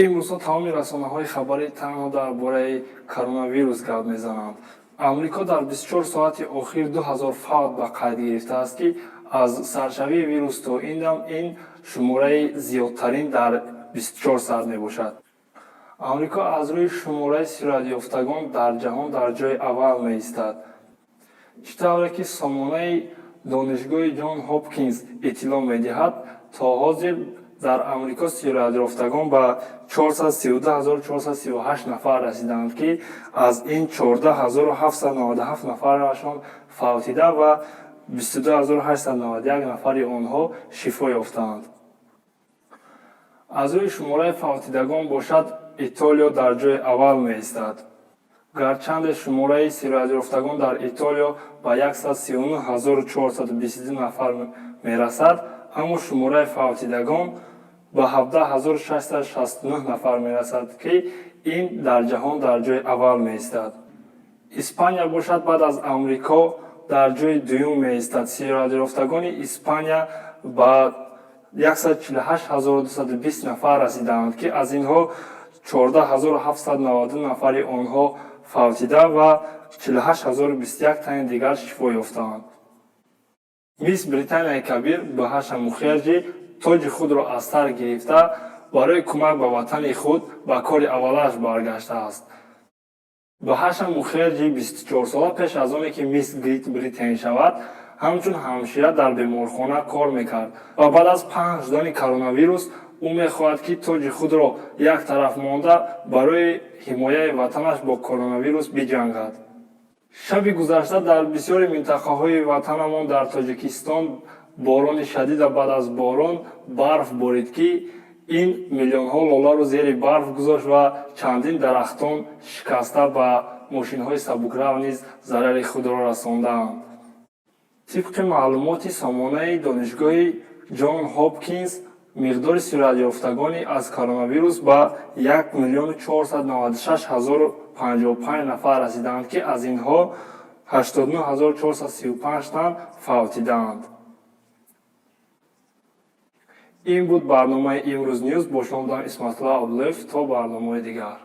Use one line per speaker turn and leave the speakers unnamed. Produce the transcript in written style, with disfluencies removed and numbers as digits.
имрӯзҳо тамоми расонаҳои хабарӣ танҳо дар бораи коронавирус гап мезананд. Амрико дар 24 соати охир 2000 фавт ба қайд гирифтааст, ки аз саршавии вирус то ин дам ин шумораи зиёдтарин дар 24 саъат мебошад. амрико аз рӯи шумораи сироятёфтагон дар ҷаҳон дар ҷойи аввал меистад. чӣ тавре ки сомонаи донишгоҳи ҷон ҳопкинс иттилоъ медиҳад, то ҳозир дар амрико сироятёфтагон ба 432438 нафар расиданд, ки аз ин 14797 нафарашон фавтида ва 22891 нафари онҳо шифо ёфтаанд. аз рӯи шумораи фавтидагон бошад, итолиё дар ҷойи аввал меистад. гарчанде шумораи сироятёфтагон дар итолиё ба 139422 нафар мерасад, аммо шумораи фавтидагон ба 17669 нафар мерасад, ки ин дар ҷаҳон дар ҷойи аввал меистад. испания бошад баъд аз амрико дар ҷойи дуюм меистад. сироятёфтагони испания ба 148220 нафар расидаанд, ки аз инҳо 14792 нафари онҳо фавтида ва 48021 тани дигар шифо ёфтаанд. мис британияи кабир Баҳаша Мухерҷӣ тоҷи худро аз сар гирифта, барои кӯмак ба ватани худ ба кори аввалаш баргаштааст. Баҳаша Мухерҷӣ 24-сола пеш аз оне ки мис Грит Бритен шавад, ҳамчун ҳамшира дар беморхона кор мекард ва баъд аз паҳн шудани коронавирус ӯ мехоҳад, ки тоҷи худро як тараф монда барои ҳимояи ватанаш бо коронавирус биҷангад. шаби гузашта дар бисёри минтақаҳои ватанамон дар Тоҷикистон борони шадид ва баъд аз борон барф борид, ки ин миллионҳо лоларо зери барф гузошт ва чандин дарахтон шикаста ба мошинҳои сабукрав низ зарари худро расондаанд. тибқи маълумоти сомонаи донишгоҳи ҷон ҳопкинс, миқдори сироятёфтагони аз коронавирус ба 1,496,055 нафар расиданд, ки аз инҳо 89435 тан фавтидаанд. ин буд барномаи имрӯз нюз. Бо шумо будам Исматулла Абдуллоев. То барномаи дигар.